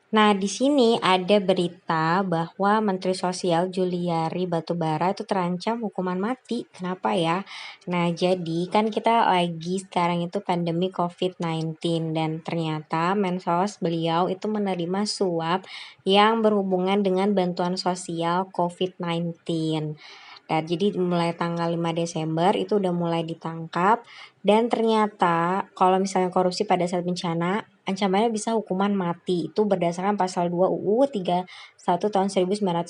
Nah, di sini ada berita bahwa Menteri Sosial Juliari Batubara itu terancam hukuman mati. Kenapa ya? Nah, jadi kan kita lagi sekarang itu pandemi COVID-19 dan ternyata Mensos beliau itu menerima suap yang berhubungan dengan bantuan sosial COVID-19. Dan jadi mulai tanggal 5 Desember itu udah mulai ditangkap dan ternyata kalau misalnya korupsi pada saat bencana ancamannya bisa hukuman mati. Itu berdasarkan pasal 2 UU 31 tahun 1999.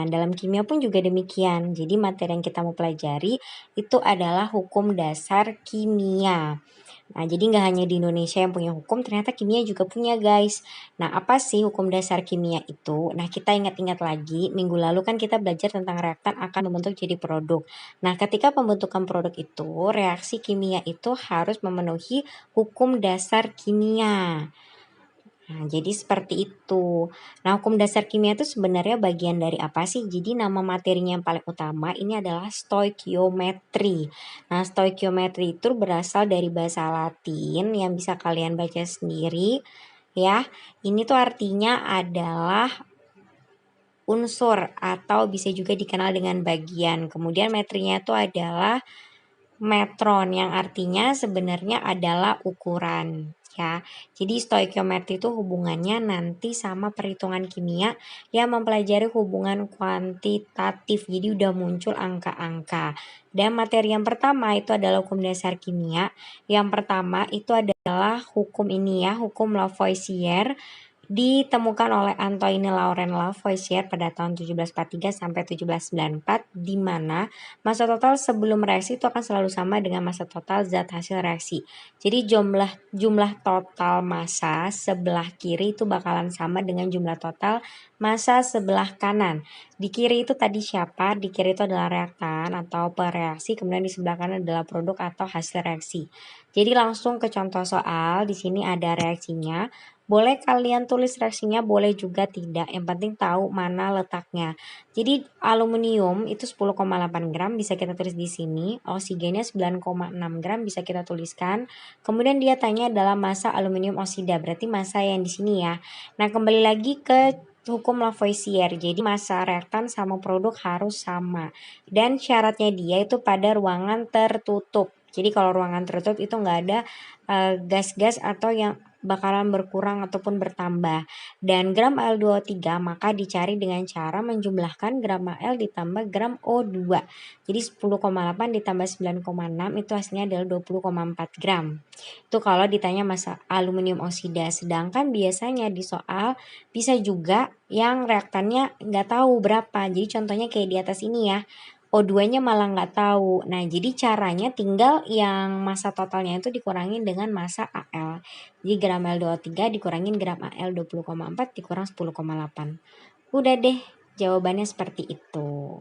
Dalam kimia pun juga demikian. Jadi materi yang kita mau pelajari itu adalah hukum dasar kimia. Nah, jadi nggak hanya di Indonesia yang punya hukum, ternyata kimia juga punya, guys. Nah, apa sih hukum dasar kimia itu? Nah, kita ingat-ingat lagi, minggu lalu kan kita belajar tentang reaktan akan membentuk jadi produk. Nah, ketika pembentukan produk itu, reaksi kimia itu harus memenuhi hukum dasar kimia. Nah, jadi seperti itu. Nah, hukum dasar kimia itu sebenarnya bagian dari apa sih? Jadi nama materinya yang paling utama ini adalah stoikiometri. Nah, stoikiometri itu berasal dari bahasa Latin yang bisa kalian baca sendiri ya. Ini tuh artinya adalah unsur atau bisa juga dikenal dengan bagian. Kemudian metrinya itu adalah metron yang artinya sebenarnya adalah ukuran ya. Jadi stoikiometri itu hubungannya nanti sama perhitungan kimia yang mempelajari hubungan kuantitatif. Jadi udah muncul angka-angka. Dan materi yang pertama itu adalah hukum dasar kimia. Yang pertama itu adalah hukum ini ya, hukum Lavoisier ditemukan oleh Antoine Laurent Lavoisier pada tahun 1743 sampai 1794 di mana massa total sebelum reaksi itu akan selalu sama dengan massa total zat hasil reaksi. Jadi jumlah total massa sebelah kiri itu bakalan sama dengan jumlah total massa sebelah kanan. Di kiri itu tadi siapa? Di kiri itu adalah reaktan atau pereaksi, kemudian di sebelah kanan adalah produk atau hasil reaksi. Jadi langsung ke contoh soal, di sini ada reaksinya. Boleh kalian tulis reaksinya, boleh juga tidak. Yang penting tahu mana letaknya. Jadi aluminium itu 10,8 gram bisa kita tulis di sini. Oksigennya 9,6 gram bisa kita tuliskan. Kemudian dia tanya adalah massa aluminium oksida. Berarti massa yang di sini ya. Nah, kembali lagi ke hukum Lavoisier. Jadi massa reaktan sama produk harus sama. Dan syaratnya dia itu pada ruangan tertutup. Jadi kalau ruangan tertutup itu nggak ada gas-gas atau yang bakalan berkurang ataupun bertambah. Dan gram Al2O3 maka dicari dengan cara menjumlahkan gram Al ditambah gram O2. Jadi 10,8 ditambah 9,6 itu hasilnya adalah 20,4 gram. Itu kalau ditanya massa aluminium oksida. Sedangkan biasanya di soal bisa juga yang reaktannya nggak tahu berapa. Jadi contohnya kayak di atas ini ya. O2-nya malah nggak tahu. Nah, jadi caranya tinggal yang massa totalnya itu dikurangin dengan massa Al. Jadi gram Al2O3 dikurangin gram Al 20,4 dikurang 10,8. Udah deh, jawabannya seperti itu.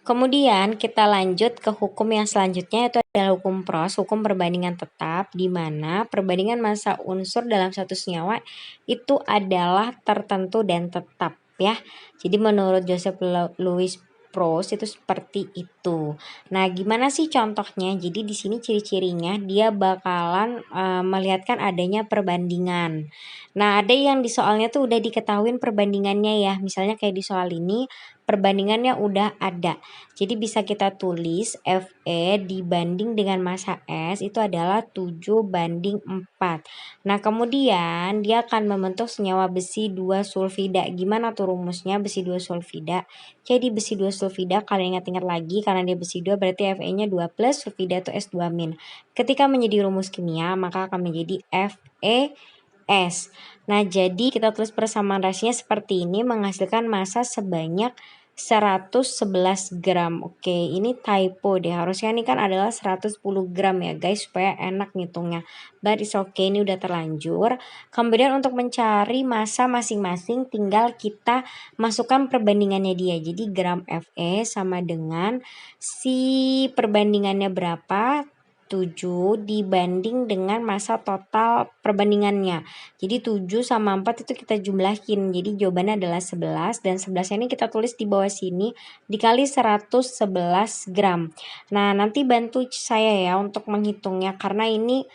Kemudian kita lanjut ke hukum yang selanjutnya itu adalah hukum Pros, hukum perbandingan tetap, di mana perbandingan massa unsur dalam satu senyawa itu adalah tertentu dan tetap ya. Jadi menurut Joseph Louis Pros itu seperti itu. Nah, gimana sih contohnya? Jadi di sini ciri-cirinya dia bakalan melihatkan adanya perbandingan. Nah, ada yang di soalnya tuh udah diketahuin perbandingannya ya. Misalnya kayak di soal ini perbandingannya udah ada. Jadi bisa kita tulis Fe dibanding dengan massa S itu adalah 7:4. Nah, kemudian dia akan membentuk senyawa besi 2 sulfida. Gimana tuh rumusnya besi 2 sulfida? Jadi besi 2 sulfida kalian ingat-ingat lagi karena dia besi 2 berarti Fe-nya 2 plus sulfida itu S2-. Ketika menjadi rumus kimia maka akan menjadi FeS. Nah, jadi kita tulis persamaan rasinya seperti ini menghasilkan massa sebanyak 111 gram. Oke, ini typo deh. Harusnya ini kan adalah 110 gram ya guys, supaya enak ngitungnya. But it's okay, ini udah terlanjur. Kemudian untuk mencari massa masing-masing tinggal kita masukkan perbandingannya dia. Jadi gram Fe sama dengan si perbandingannya berapa? 7 dibanding dengan massa total perbandingannya. Jadi 7 sama 4 itu kita jumlahin. Jadi jawabannya adalah 11 dan 11 ini kita tulis di bawah sini dikali 111 gram. Nah, nanti bantu saya ya untuk menghitungnya karena ini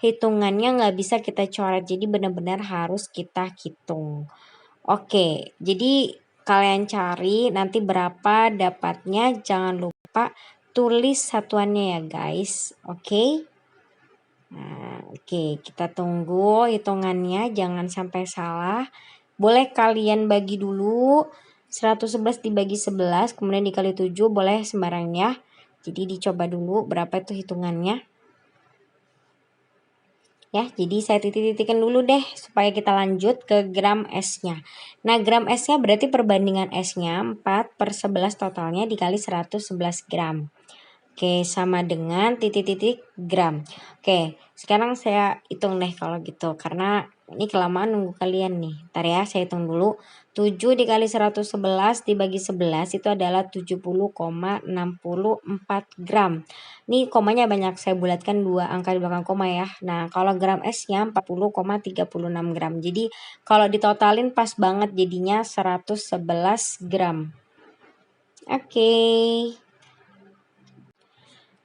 hitungannya nggak bisa kita coret, jadi benar-benar harus kita hitung. Oke, jadi kalian cari nanti berapa dapatnya, jangan lupa tulis satuannya ya guys. Oke. Nah, oke, kita tunggu hitungannya, jangan sampai salah. Boleh kalian bagi dulu 111 dibagi 11, kemudian dikali 7, boleh sembarang ya. Jadi dicoba dulu berapa itu hitungannya. Ya, jadi saya titik-titikkan dulu deh supaya kita lanjut ke gram S-nya. Nah, gram S-nya berarti perbandingan S-nya 4/11 totalnya dikali 111 gram. Oke, sama dengan titik-titik gram. Oke, sekarang saya hitung deh kalau gitu. Karena ini kelamaan nunggu kalian nih. Ntar ya, saya hitung dulu. 7 dikali 111 dibagi 11 itu adalah 70,64 gram. Ini komanya banyak, saya bulatkan 2 angka di belakang koma ya. Nah, kalau gram S-nya 40,36 gram. Jadi, kalau ditotalin pas banget jadinya 111 gram. Oke.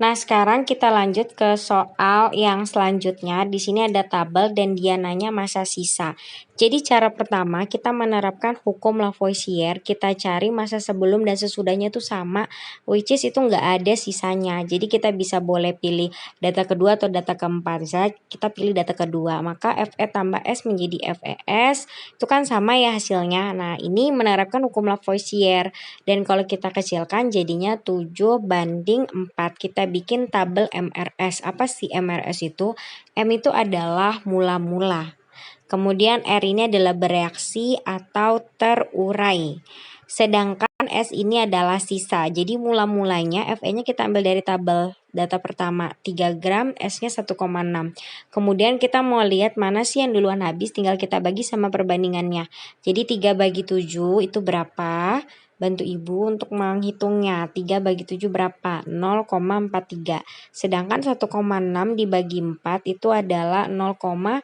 Nah, sekarang kita lanjut ke soal yang selanjutnya. Di sini ada tabel dan dia nanya masa sisa. Jadi cara pertama kita menerapkan hukum Lavoisier. Kita cari masa sebelum dan sesudahnya itu sama, which is itu nggak ada sisanya. Jadi kita bisa boleh pilih data kedua atau data keempat. Misalnya kita pilih data kedua, maka FE tambah S menjadi FES. Itu kan sama ya hasilnya. Nah, ini menerapkan hukum Lavoisier. Dan kalau kita kecilkan jadinya 7/4. Kita bikin tabel MRS. Apa sih MRS itu? M itu adalah mula-mula. Kemudian R ini adalah bereaksi atau terurai. Sedangkan S ini adalah sisa. Jadi mula-mulanya FE-nya kita ambil dari tabel data pertama 3 gram, S-nya 1,6. Kemudian kita mau lihat mana sih yang duluan habis, tinggal kita bagi sama perbandingannya. Jadi 3 bagi 7 itu berapa? Bantu ibu untuk menghitungnya. 3 bagi 7 berapa? 0,43. Sedangkan 1,6 dibagi 4 itu adalah 0,4.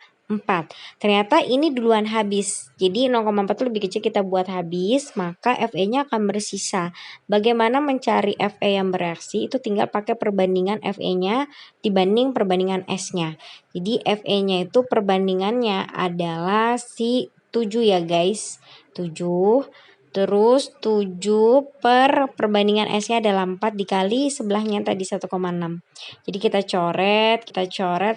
Ternyata ini duluan habis. Jadi 0,4 itu lebih kecil, kita buat habis, maka FE-nya akan bersisa. Bagaimana mencari FE yang bereaksi? Itu tinggal pakai perbandingan FE-nya dibanding perbandingan S-nya. Jadi FE-nya itu perbandingannya adalah si 7 ya guys. 7. Terus 7 per perbandingan S-nya adalah 4 dikali sebelahnya tadi 1,6. Jadi kita coret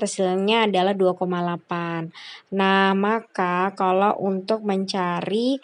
hasilnya adalah 2,8. Nah, maka kalau untuk mencari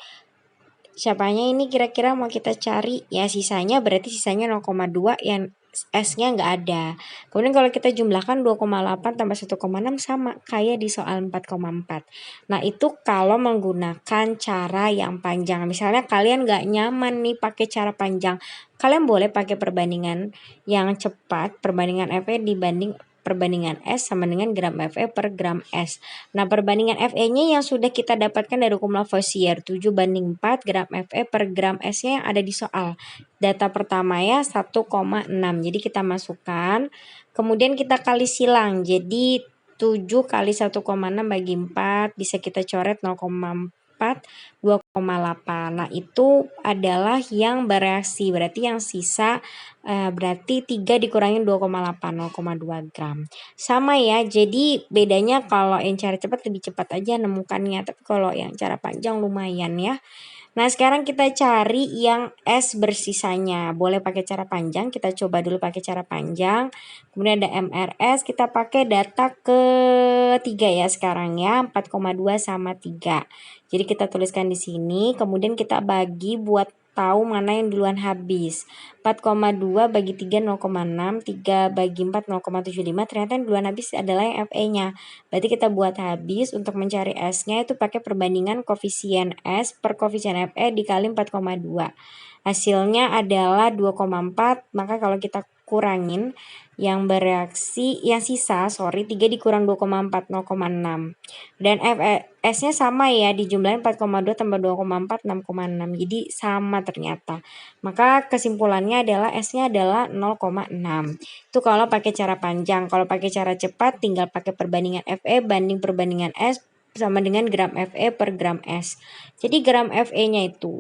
siapanya ini kira-kira mau kita cari ya sisanya, berarti sisanya 0,2 yang S-nya nggak ada. Kemudian kalau kita jumlahkan 2,8 tambah 1,6 sama kayak di soal 4,4. Nah, itu kalau menggunakan cara yang panjang. Misalnya kalian nggak nyaman nih pakai cara panjang, kalian boleh pakai perbandingan yang cepat, perbandingan FE dibanding perbandingan S sama dengan gram FE per gram S. Nah, perbandingan FE-nya yang sudah kita dapatkan dari hukum Lavoisier 7/4 gram FE per gram S-nya yang ada di soal. Data pertama ya 1,6. Jadi kita masukkan, kemudian kita kali silang. Jadi 7 kali 1,6 bagi 4 bisa kita coret 0,4, 2,8. Nah, itu adalah yang bereaksi. Berarti yang sisa berarti 3 dikurangi 2,8, 0,2 gram. Sama ya, jadi bedanya kalau yang cara cepat lebih cepat aja nemukannya. Tapi kalau yang cara panjang lumayan ya. Nah, sekarang kita cari yang S bersisanya. Boleh pakai cara panjang, kita coba dulu pakai cara panjang. Kemudian ada MRS, kita pakai data ketiga ya sekarang ya, 4,2 sama 3. Jadi kita tuliskan di sini, kemudian kita bagi buat tahu mana yang duluan habis. 4,2 bagi 3 0,6, 3 bagi 4 0,75. Ternyata yang duluan habis adalah yang FE-nya. Berarti kita buat habis untuk mencari S-nya itu pakai perbandingan koefisien S per koefisien FE dikali 4,2. Hasilnya adalah 2,4, maka kalau kita kurangin yang bereaksi, yang sisa 3 dikurang 2,4, 0,6. Dan S-nya sama ya, dijumlahin 4,2 tambah 2,4, 6,6. Jadi sama ternyata. Maka kesimpulannya adalah S-nya adalah 0,6. Itu kalau pakai cara panjang. Kalau pakai cara cepat tinggal pakai perbandingan FE banding perbandingan S sama dengan gram Fe per gram S. Jadi gram Fe-nya itu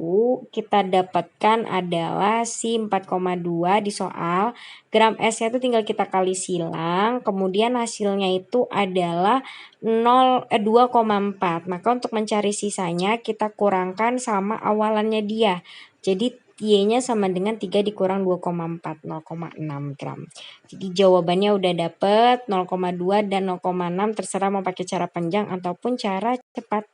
kita dapatkan adalah si 4,2 di soal. Gram S-nya itu tinggal kita kali silang, kemudian hasilnya itu adalah 2,4. Maka untuk mencari sisanya kita kurangkan sama awalannya dia. Jadi Y-nya sama dengan 3 dikurang 2,4, 0,6 gram. Jadi jawabannya udah dapet 0,2 dan 0,6, terserah mau pakai cara panjang ataupun cara cepat.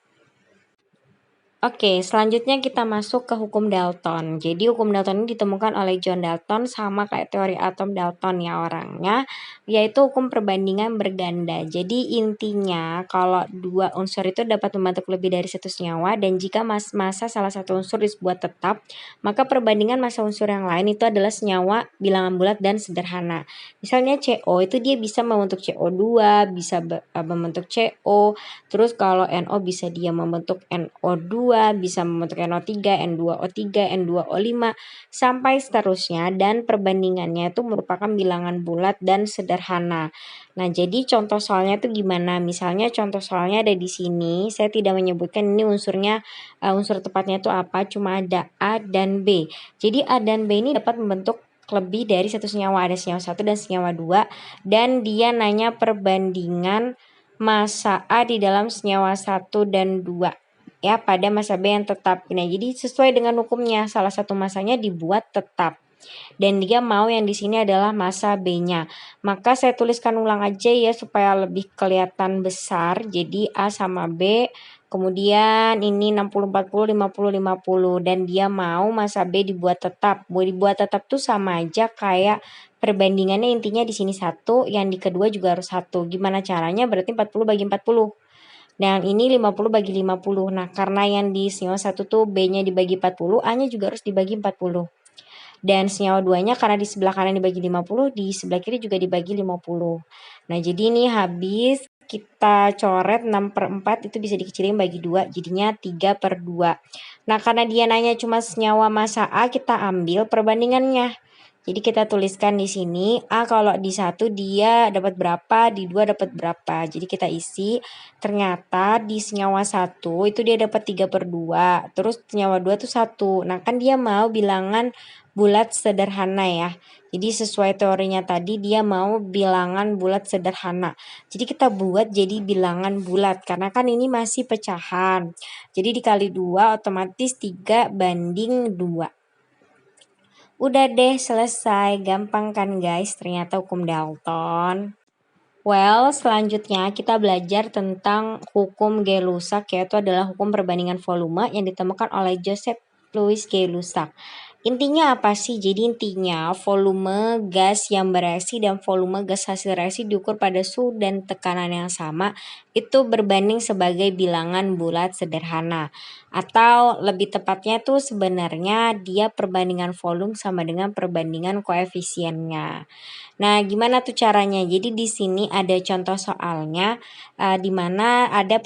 Oke, selanjutnya kita masuk ke hukum Dalton. Jadi hukum Dalton ini ditemukan oleh John Dalton, sama kayak teori atom Dalton ya orangnya, yaitu hukum perbandingan berganda. Jadi intinya kalau dua unsur itu dapat membentuk lebih dari satu senyawa, dan jika massa salah satu unsur dibuat tetap, maka perbandingan massa unsur yang lain itu adalah senyawa bilangan bulat dan sederhana. Misalnya CO itu dia bisa membentuk CO2, bisa membentuk CO, terus kalau NO bisa dia membentuk NO2, bisa membentuk NO3, N2O3, N2O5, sampai seterusnya, dan perbandingannya itu merupakan bilangan bulat dan sederhana. Nah, jadi contoh soalnya itu gimana? Misalnya contoh soalnya ada di sini, saya tidak menyebutkan ini unsurnya, unsur tepatnya itu apa, cuma ada A dan B. Jadi A dan B ini dapat membentuk lebih dari satu senyawa, ada senyawa 1 dan senyawa 2, dan dia nanya perbandingan massa A di dalam senyawa 1 dan 2 ya pada massa B yang tetap. Nah, jadi sesuai dengan hukumnya, salah satu massanya dibuat tetap. Dan dia mau yang di sini adalah massa B-nya. Maka saya tuliskan ulang aja ya supaya lebih kelihatan besar. Jadi A sama B, kemudian ini 60 40 50 50, dan dia mau massa B dibuat tetap. Dibuat tetap tuh sama aja kayak perbandingannya, intinya di sini 1, yang di kedua juga harus 1. Gimana caranya? Berarti 40 bagi 40. Dan ini 50 bagi 50. Nah, karena yang di senyawa 1 tuh B-nya dibagi 40, A-nya juga harus dibagi 40. Dan senyawa 2-nya karena di sebelah kanan dibagi 50, di sebelah kiri juga dibagi 50. Nah, jadi ini habis kita coret 6/4 itu bisa dikecilin bagi 2, jadinya 3/2. Nah, karena dia nanya cuma senyawa massa A, kita ambil perbandingannya. Jadi kita tuliskan di sini A kalau di 1 dia dapat berapa, di 2 dapat berapa. Jadi kita isi, ternyata di senyawa 1 itu dia dapat 3/2, terus senyawa 2 tuh 1. Nah, kan dia mau bilangan bulat sederhana ya. Jadi sesuai teorinya tadi dia mau bilangan bulat sederhana. Jadi kita buat jadi bilangan bulat karena kan ini masih pecahan. Jadi dikali 2 otomatis 3/2. Udah deh, selesai. Gampang kan guys, ternyata hukum Dalton. Well, selanjutnya kita belajar tentang hukum Gay-Lussac, yaitu adalah hukum perbandingan volume yang ditemukan oleh Joseph Louis Gay-Lussac. Intinya apa sih? Jadi intinya volume gas yang bereaksi dan volume gas hasil reaksi diukur pada suhu dan tekanan yang sama, itu berbanding sebagai bilangan bulat sederhana. Atau lebih tepatnya tuh sebenarnya dia perbandingan volume sama dengan perbandingan koefisiennya. Nah, gimana tuh caranya? Jadi di sini ada contoh soalnya, di mana ada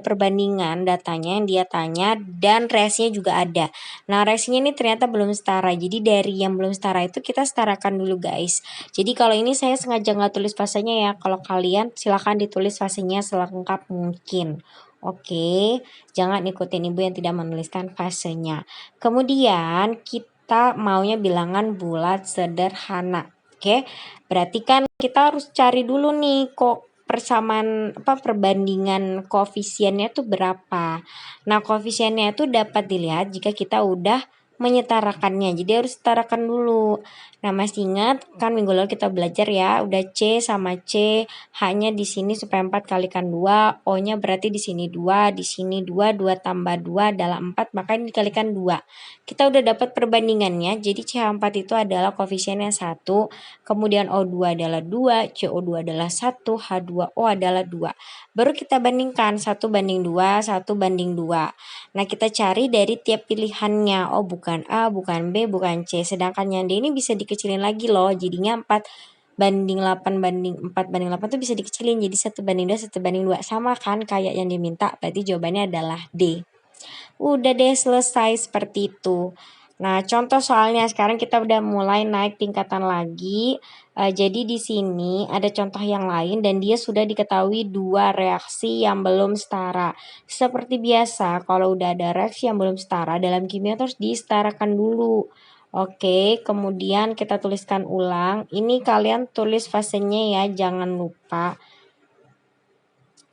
perbandingan datanya yang dia tanya dan reaksinya juga ada. Nah, reaksinya ini ternyata belum setara. Jadi dari yang belum setara itu kita setarakan dulu guys. Jadi kalau ini saya sengaja nggak tulis fasenya ya. Kalau kalian silahkan ditulis fasenya selengkap mungkin. Oke, jangan ikutin ibu yang tidak menuliskan fasenya. Kemudian kita maunya bilangan bulat sederhana. Oke, berarti kan kita harus cari dulu nih kok persamaan perbandingan koefisiennya tuh berapa. Nah, koefisiennya itu dapat dilihat jika kita udah menyetarakannya. Jadi harus setarakan dulu. Nah, masih ingat kan minggu lalu kita belajar ya, udah C sama C, H-nya di sini supaya 4 kalikan 2, O-nya berarti di sini 2, di sini 2, 2 tambah 2 adalah 4, maka ini dikalikan 2. Kita udah dapat perbandingannya, jadi CH4 itu adalah koefisiennya 1, kemudian O2 adalah 2, CO2 adalah 1, H2O adalah 2. Baru kita bandingkan 1 banding 2, 1 banding 2. Nah, kita cari dari tiap pilihannya. Oh, bukan A, bukan B, bukan C. Sedangkan yang D ini bisa dikecilin lagi loh. Jadinya 4 banding 8 banding 4 banding 8 itu bisa dikecilin. Jadi 1 banding 2, 1 banding 2. Sama kan kayak yang diminta. Berarti jawabannya adalah D. Udah deh, selesai seperti itu. Nah, contoh soalnya sekarang kita udah mulai naik tingkatan lagi. Jadi di sini ada contoh yang lain dan dia sudah diketahui dua reaksi yang belum setara. Seperti biasa, kalau udah ada reaksi yang belum setara dalam kimia terus disetarakan dulu. Oke, kemudian kita tuliskan ulang. Ini kalian tulis fasenya ya, jangan lupa.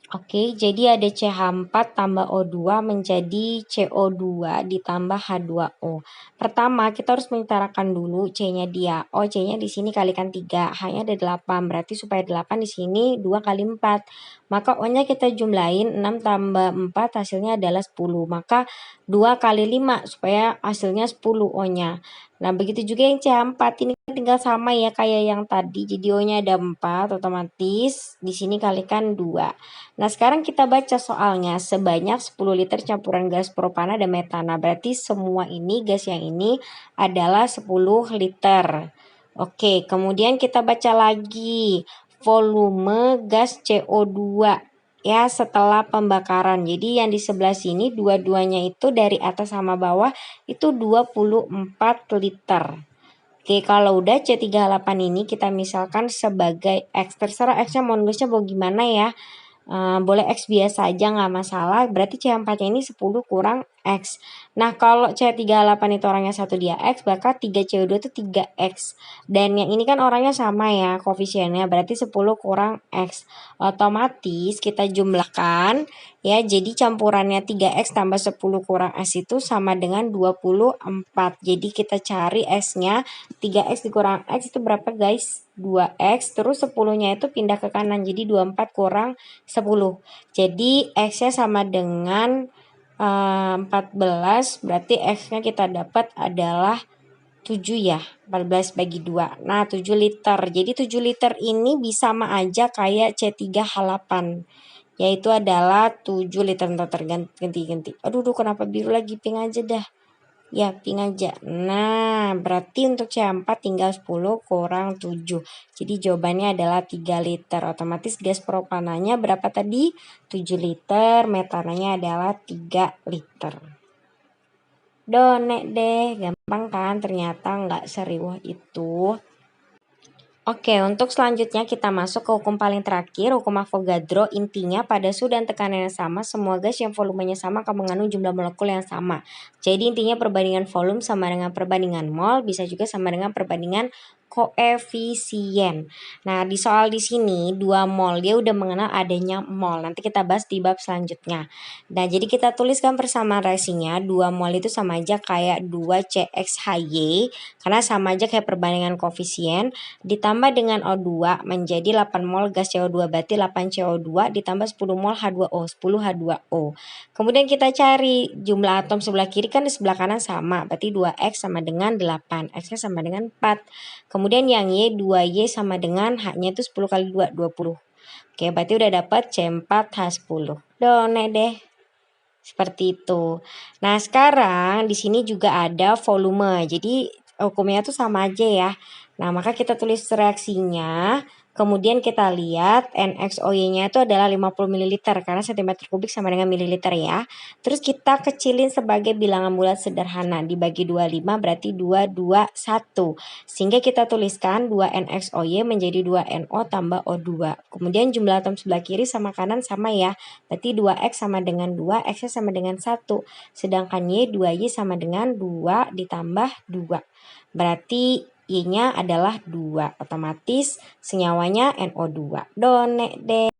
Oke, jadi ada CH4 tambah O2 menjadi CO2 ditambah H2O. Pertama, kita harus mengutarakan dulu C-nya dia. Oh, C-nya di sini kalikan 3, H-nya ada 8. Berarti supaya 8 di sini 2 kali 4. Maka O-nya kita jumlahin 6 tambah 4 hasilnya adalah 10. Maka 2 kali 5 supaya hasilnya 10 O-nya. Nah, begitu juga yang CH4 ini tinggal sama ya kayak yang tadi. Jadi O-nya ada 4, otomatis di sini kalikan 2. Nah, sekarang kita baca soalnya. Sebanyak 10 liter campuran gas propana dan metana. Berarti semua ini, gas yang ini adalah 10 liter. Oke, kemudian kita baca lagi. Volume gas CO2 ya setelah pembakaran. Jadi yang di sebelah sini dua-duanya itu dari atas sama bawah itu 24 liter. Oke, kalau udah C38 ini kita misalkan sebagai X. Terserah X-nya mau nulisnya mau gimana ya. Boleh X biasa aja nggak masalah. Berarti C4-nya ini 10 kurang X. Nah, kalau C38 itu orangnya 1 dia X, maka 3CO2 itu 3X. Dan yang ini kan orangnya sama ya koefisiennya, berarti 10 kurang X. Otomatis kita jumlahkan ya, jadi campurannya 3X tambah 10 kurang X itu sama dengan 24. Jadi kita cari X-nya, 3X dikurang X itu berapa guys? 2X, terus 10-nya itu pindah ke kanan, jadi 24 kurang 10. Jadi X-nya sama dengan 14, berarti X-nya kita dapat adalah 7 ya, 14 bagi 2. Nah, 7 liter. Jadi 7 liter ini bisa sama aja kayak C3H8. Yaitu adalah 7 liter. Ntar terganti-ganti. Aduh, kenapa biru lagi? Pink aja dah. Ya, pink aja. Nah, berarti untuk C4 tinggal 10 kurang 7. Jadi jawabannya adalah 3 liter. Otomatis gas propananya berapa tadi? 7 liter. Metananya adalah 3 liter. Donek deh. Gampang kan? Ternyata nggak seriwah itu. Oke, untuk selanjutnya kita masuk ke hukum paling terakhir, hukum Avogadro. Intinya pada suhu dan tekanan yang sama, semua gas yang volumenya sama akan mengandung jumlah molekul yang sama. Jadi intinya perbandingan volume sama dengan perbandingan mol, bisa juga sama dengan perbandingan koefisien. Nah, di soal di sini 2 mol dia udah mengenal adanya mol. Nanti kita bahas di bab selanjutnya. Nah, jadi kita tuliskan persamaan reaksinya. 2 mol itu sama aja kayak 2 CXHY karena sama aja kayak perbandingan koefisien ditambah dengan O2 menjadi 8 mol gas CO2, berarti 8 CO2 ditambah 10 mol H2O, 10 H2O. Kemudian kita cari jumlah atom sebelah kiri kan di sebelah kanan sama, berarti 2X sama dengan 8, X-nya sama dengan 4. Kemudian yang Y, 2Y sama dengan H-nya itu 10 kali 2, 20. Oke, berarti udah dapat C4H10. Donek deh. Seperti itu. Nah, sekarang di sini juga ada volume. Jadi hukumnya tuh sama aja ya. Nah, maka kita tulis reaksinya. Kemudian kita lihat NXOY-nya itu adalah 50 ml karena cm kubik sama dengan mililiter ya. Terus kita kecilin sebagai bilangan bulat sederhana. Dibagi 25 berarti 221. Sehingga kita tuliskan 2NXOY menjadi 2NO tambah O2. Kemudian jumlah atom sebelah kiri sama kanan sama ya. Berarti 2X sama dengan 2, X-nya sama dengan 1. Sedangkan Y, 2Y sama dengan 2 ditambah 2. Berarti Y-nya adalah 2. Otomatis senyawanya NO2. Donek deh.